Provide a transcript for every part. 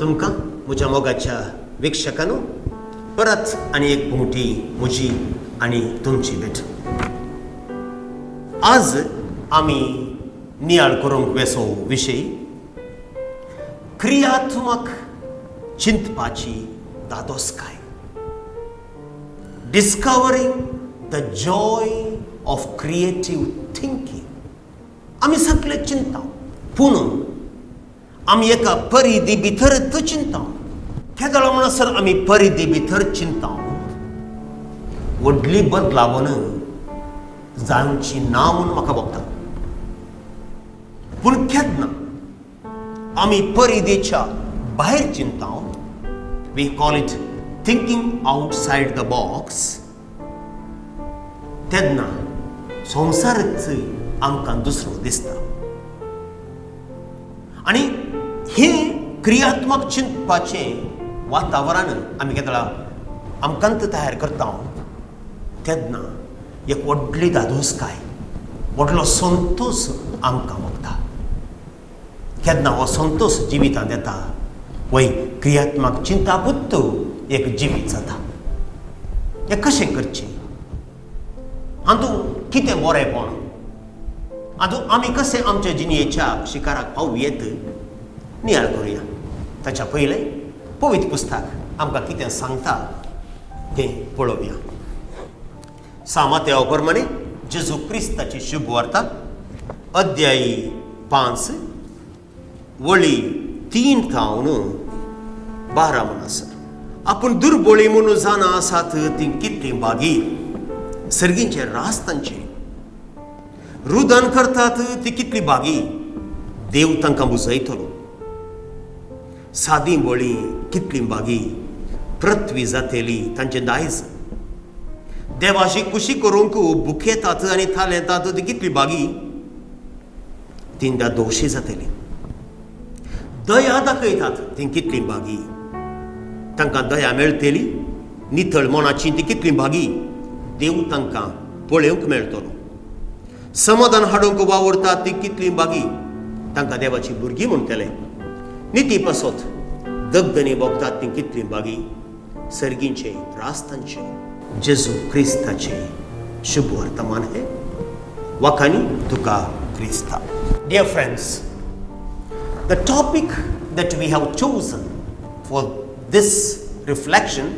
तुमकां म्हज्या मोगाच्या वीक्षकांनो परत आनी एक मोठी म्हजी आनी तुमची भेट. आज आमी नियाळ करूंक वेसो विशय क्रियात्मक चिंतपाची दादोसकाय. Discovering the joy of creative thinking. आमी सगळे चिंता पूण आमी एका परिधी भितरच चिंता. केदळ म्हणसर आमी परिधी भितर चिंता व्हडली बदलावण जावची ना म्हूण म्हाका भोगता. पूण केन्ना आमी परिधीच्या भायर चिंता, we call it thinking outside the box, तेन्ना संवसारच आमकां दुसरो दिसता. आनी हे क्रियात्मक चिंतपाचें वातावरण आमी केदळा आमकांत तयार करता, तेन्ना एक व्हडली दादोसकाय, व्हडलो संतोश आमकां भोगता. केन्ना हो संतोश जिवितांत येता वय क्रियात्मक चिंतापूत एक जिवीत जाता. हें कशें करचें? हातूंत कितें बरेंपण? हातूंत आमी कशें आमच्या जिणेच्या शिकाराक पावूं नियाळ करुया. ताच्या पयलें पवित्र पुस्तक आमकां कितें सांगता तें पळोवया. सामात्या प्रमाणे जेजू क्रिस्ताची शुभ वार्ता अध्याय 5 वळी 3 तावन 12 म्हणसर. आपूण दुर्बळी म्हणून जाणा आसात ती कितली बागी, सर्गींचे रास तांचे रुदन करतात ती कितली बागी, देव तांकां बुजयतलो. सादी बळी कितली बागी, पृथ्वी जातेली तांचे दायज. देवाशी खुशी करूंक बुकेतात आनी थालेतात ती कितली बागी, तिंदा दोशी जातेली. दया दाखयतात ती कितली बागी, तांकां दया मेळटली. नितळ मनाची ती कितली बागी, देव तांकां पळोवंक मेळटलो. समाधान हाडूंक वावरतात ती कितली बागी, तांकां देवाची भुरगीं म्हणटले. निती पासत दगदनी भोगतात ती कितली बागी, सर्गींचे त्रास तांचे. जेजू क्रिस्ताचे शुभ वर्तमान हे वाखानी तुका Crysta. Dear friends, the topic that we have chosen for this reflection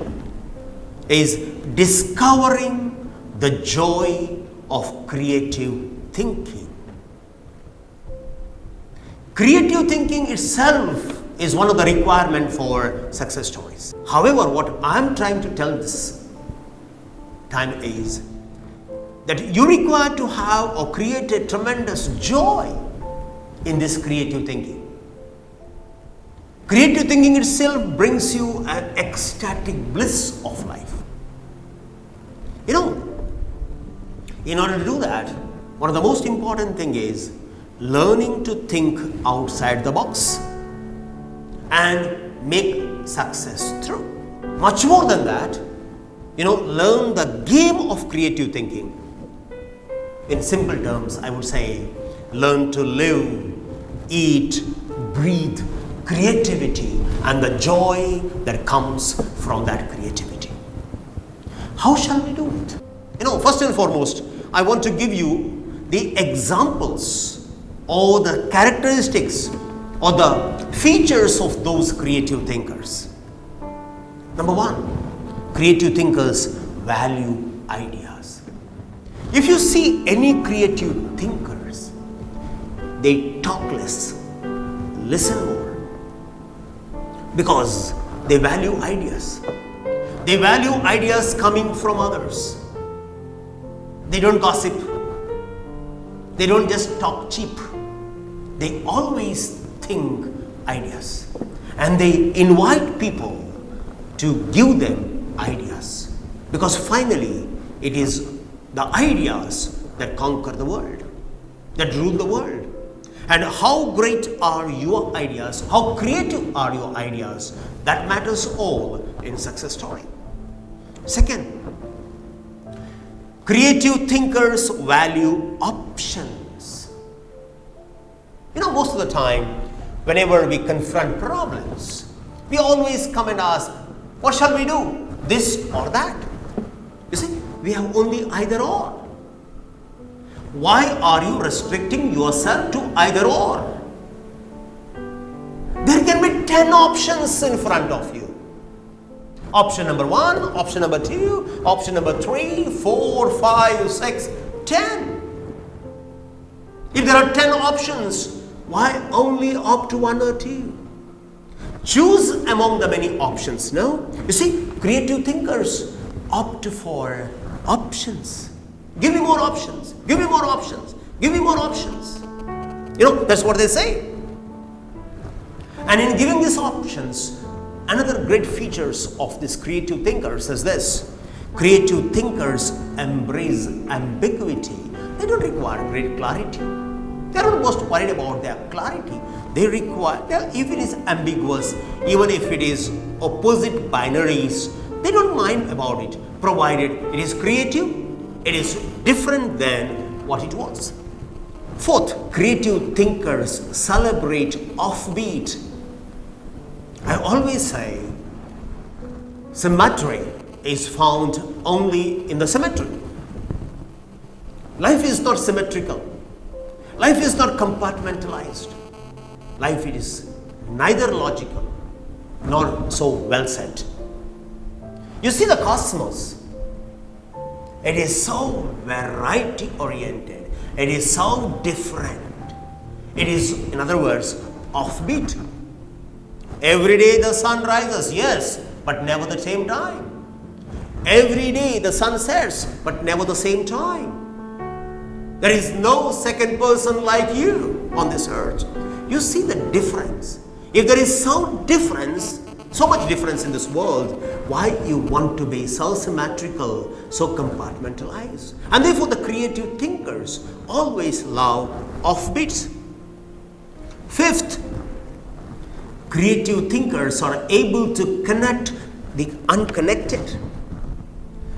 is discovering the joy of creative thinking. Creative thinking itself is one of the requirements for success stories. However, what I am trying to tell this time is that you require to have or create a tremendous joy in this creative thinking. Creative thinking itself brings you an ecstatic bliss of life. You know, in order to do that, one of the most important thing is learning to think outside the box and make success through. Much more than that, learn the game of creative thinking. In simple terms, I would say, learn to live, eat, breathe creativity and the joy that comes from that creativity. How shall we do it? First and foremost, I want to give you the examples or the characteristics or the features of those creative thinkers. Number 1, creative thinkers value ideas. If you see any creative thinkers, they talk less, listen more, because they value ideas. They value ideas coming from others. They don't gossip. They don't just talk cheap. They always think ideas. And they invite people to give them ideas. Because finally, it is the ideas that conquer the world, that rule the world. And how great are your ideas, how creative are your ideas, that matters all in success story. Second, creative thinkers value options. Most of the time, whenever we confront problems, We always come and ask, what shall we do? This or that? You see, we have only either or. Why are you restricting yourself to either or? There can be 10 options in front of you. Option number 1, option number 2, option number 3, 4, 5, 6, 10. If there are 10 options, why only opt one or two? Choose among the many options. No? You see, creative thinkers opt for options. Give me more options. Give me more options. Give me more options. You know, that's what they say. And in giving these options, another great features of these creative thinkers is this. Creative thinkers embrace ambiguity. They don't require great clarity. They are not most worried about their clarity. They require, if it is ambiguous, even if it is opposite binaries, they don't mind about it, provided it is creative, it is different than what it was. Fourth, creative thinkers celebrate offbeat. I always say, symmetry is found only in the symmetry. Life is not symmetrical. Life is not compartmentalized. Life is neither logical nor so well set. You see the cosmos. It is so variety oriented. It is so different. It is, in other words, offbeat. Every day the sun rises, yes, but never the same time. Every day the sun sets, but never the same time. There is no second person like you on this earth. You see the difference. If there is so much difference in this world, why you want to be so symmetrical, so compartmentalized? And therefore the creative thinkers always love offbeats. Fifth, creative thinkers are able to connect the unconnected.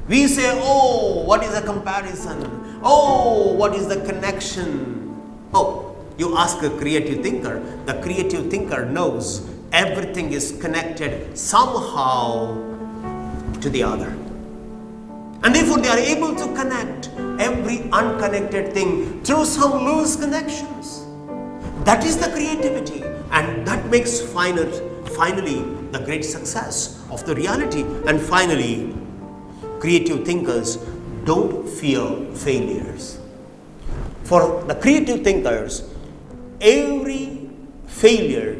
We say, oh, what is a comparison? Oh, what is the connection? Oh, you ask a creative thinker. The creative thinker knows everything is connected somehow to the other. And therefore they are able to connect every unconnected thing through some loose connections. That is the creativity, and that makes finally the great success of the reality. And finally, creative thinkers don't fear failures. For the creative thinkers, every failure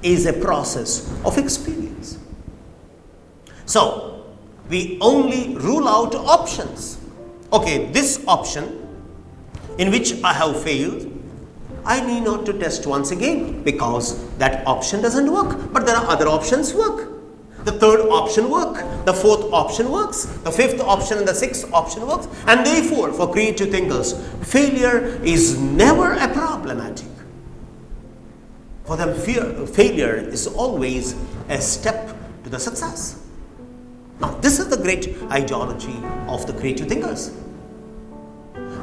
is a process of experience. So, we only rule out options. Okay, this option in which I have failed, I need not to test once again because that option doesn't work, but there are other options work. The third option works, the fourth option works, the fifth option and the sixth option works. And therefore, for creative thinkers, failure is never a problematic. For them, failure is always a step to the success. Now, this is the great ideology of the creative thinkers.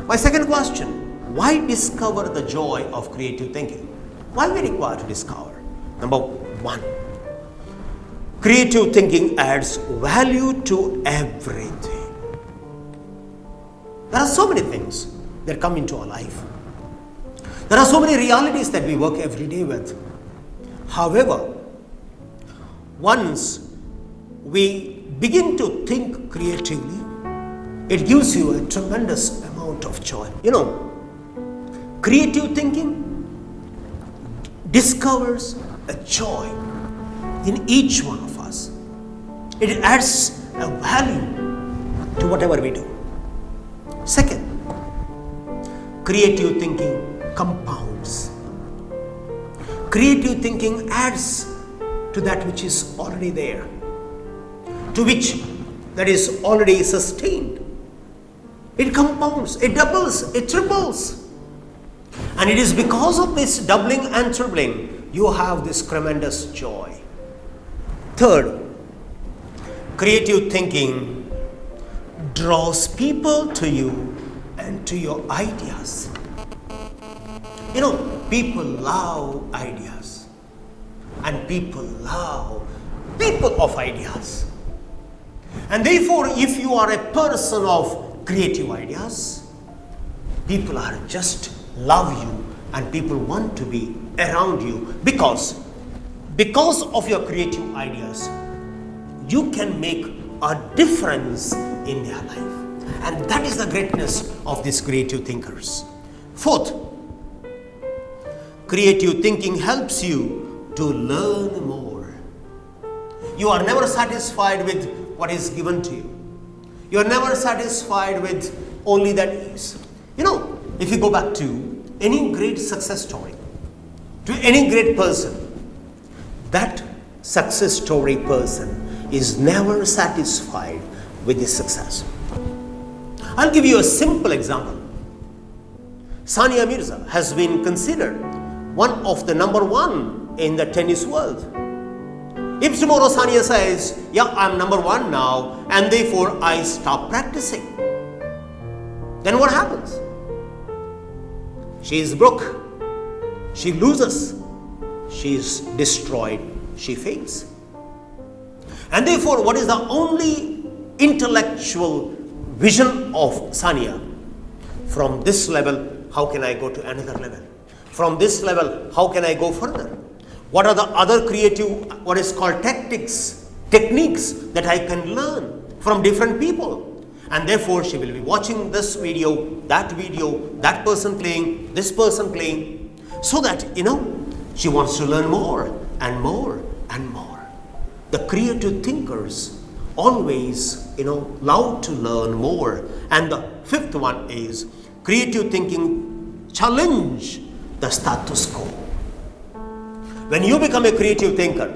My second question, why discover the joy of creative thinking? Why are we required to discover? Number one, creative thinking adds value to everything. There are so many things that come into our life. There are so many realities that we work every day with. However, once we begin to think creatively, it gives you a tremendous amount of joy. You know, creative thinking discovers a joy in each one of us. It adds a value to whatever we do. Second, creative thinking compounds. Creative thinking adds to that which is already there, to which that is already sustained. It compounds, it doubles, it triples. And it is because of this doubling and tripling, you have this tremendous joy. Third, creative thinking draws people to you and to your ideas. People love ideas, and people love people of ideas. And therefore, if you are a person of creative ideas, people are just love you and people want to be around you because of your creative ideas, you can make a difference in their life. And that is the greatness of these creative thinkers. Fourth, creative thinking helps you to learn more. You are never satisfied with what is given to you. You are never satisfied with only that is. You know, if you go back to any great success story, to any great person, that success story person is never satisfied with his success. I'll give you a simple example. Sania Mirza has been considered one of the number one in the tennis world. If tomorrow Sania says, yeah, I'm number one now, and therefore I stop practicing, then what happens? She is broke. She loses. She is destroyed. She fails. And therefore, what is the only intellectual vision of Sania? From this level, how can I go to another level? From this level, how can I go further? What are the other creative, what is called techniques that I can learn from different people? And therefore, she will be watching this video, that person playing, this person playing, so that, she wants to learn more and more and more. The creative thinkers always, love to learn more. And the fifth one is creative thinking challenge the status quo. When you become a creative thinker,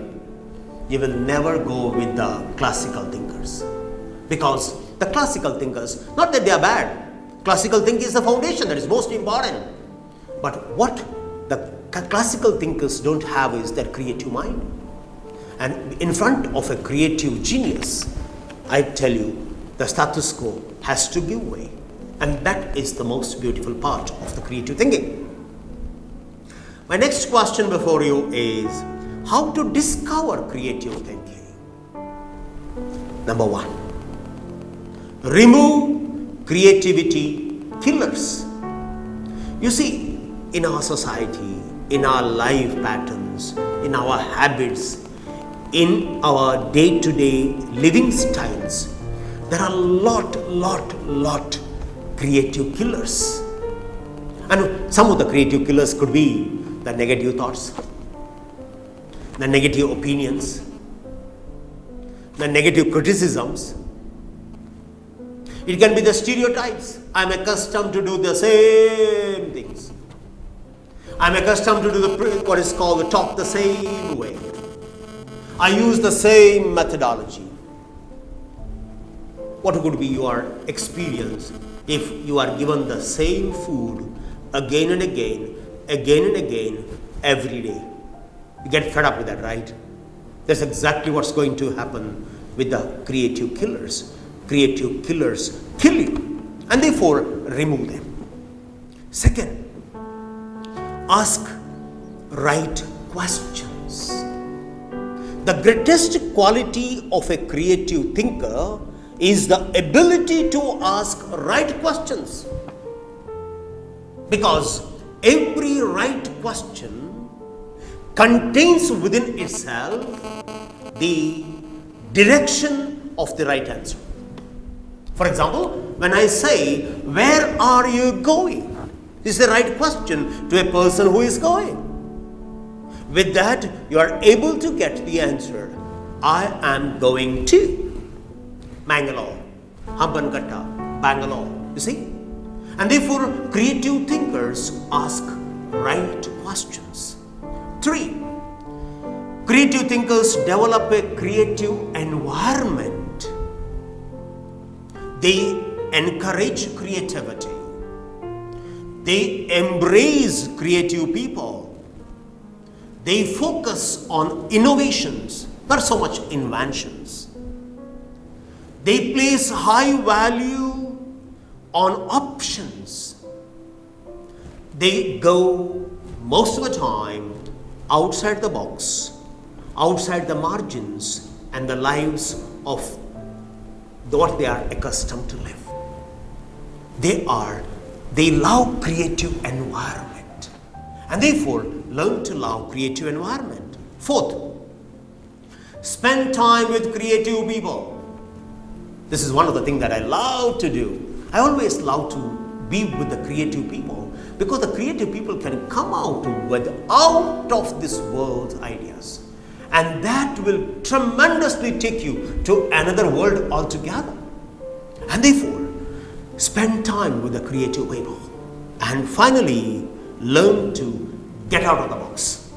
you will never go with the classical thinkers. Because the classical thinkers, not that they are bad. Classical thinking is the foundation that is most important. But what the classical thinkers don't have is their creative mind. And in front of a creative genius, I tell you, the status quo has to give way. And that is the most beautiful part of the creative thinking. My next question before you is, how to discover creative thinking? Number one, remove creativity killers. You see, in our society, in our life patterns, in our habits, in our day-to-day living styles, there are a lot creative killers. And some of the creative killers could be the negative thoughts, the negative opinions, the negative criticisms. It can be the stereotypes. I'm accustomed to do the same things. I'm accustomed to do what is called the talk the same way. I use the same methodology. What would be your experience if you are given the same food again and again, every day? You get fed up with that, right? That's exactly what's going to happen with the creative killers. Creative killers kill you, and therefore remove them. Second, ask right questions. The greatest quality of a creative thinker is the ability to ask right questions. Because every right question contains within itself the direction of the right answer. For example, when I say, where are you going? This is the right question to a person who is going. With that, you are able to get the answer. I am going to Mangalore, Hambankatta, Bangalore. You see? And therefore, creative thinkers ask right questions. 3. Creative thinkers develop a creative environment. They encourage creativity. They embrace creative people. They focus on innovations, not so much inventions. They place high value on options. They go most of the time outside the box, outside the margins, and the lives of what they are accustomed to live. They love creative environment, and therefore learn to love creative environment. Fourth, spend time with creative people. This is one of the things that I love to do. I always love to be with the creative people, because the creative people can come out of this world's ideas, and that will tremendously take you to another world altogether. And therefore, spend time with the creative people. And finally, learn to get out of the box.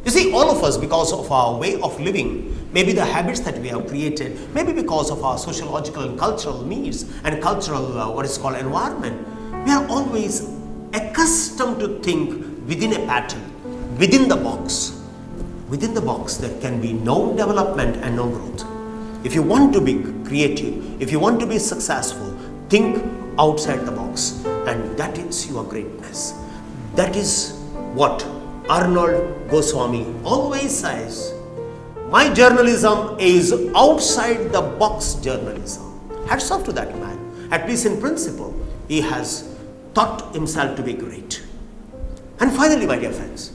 You see, all of us, because of our way of living, maybe the habits that we have created, maybe because of our sociological and cultural needs and cultural what is called environment, we are always accustomed to think within a pattern, within the box. Within the box, there can be no development and no growth. If you want to be creative, if you want to be successful, think outside the box, and that is your greatness. That is what Arnold Goswami always says. My journalism is outside the box journalism. Hats off to that man. At least in principle, he has thought himself to be great. And finally, my dear friends,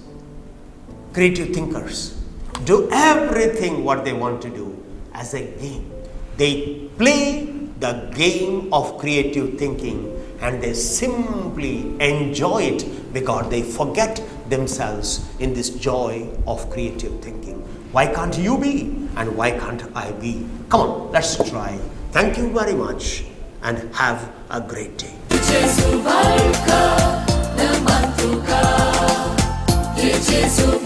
creative thinkers do everything what they want to do as a game. They play the game of creative thinking, and they simply enjoy it because they forget themselves in this joy of creative thinking. Why can't you be? And why can't I be? Come on, let's try. Thank you very much and have a great day. Jesus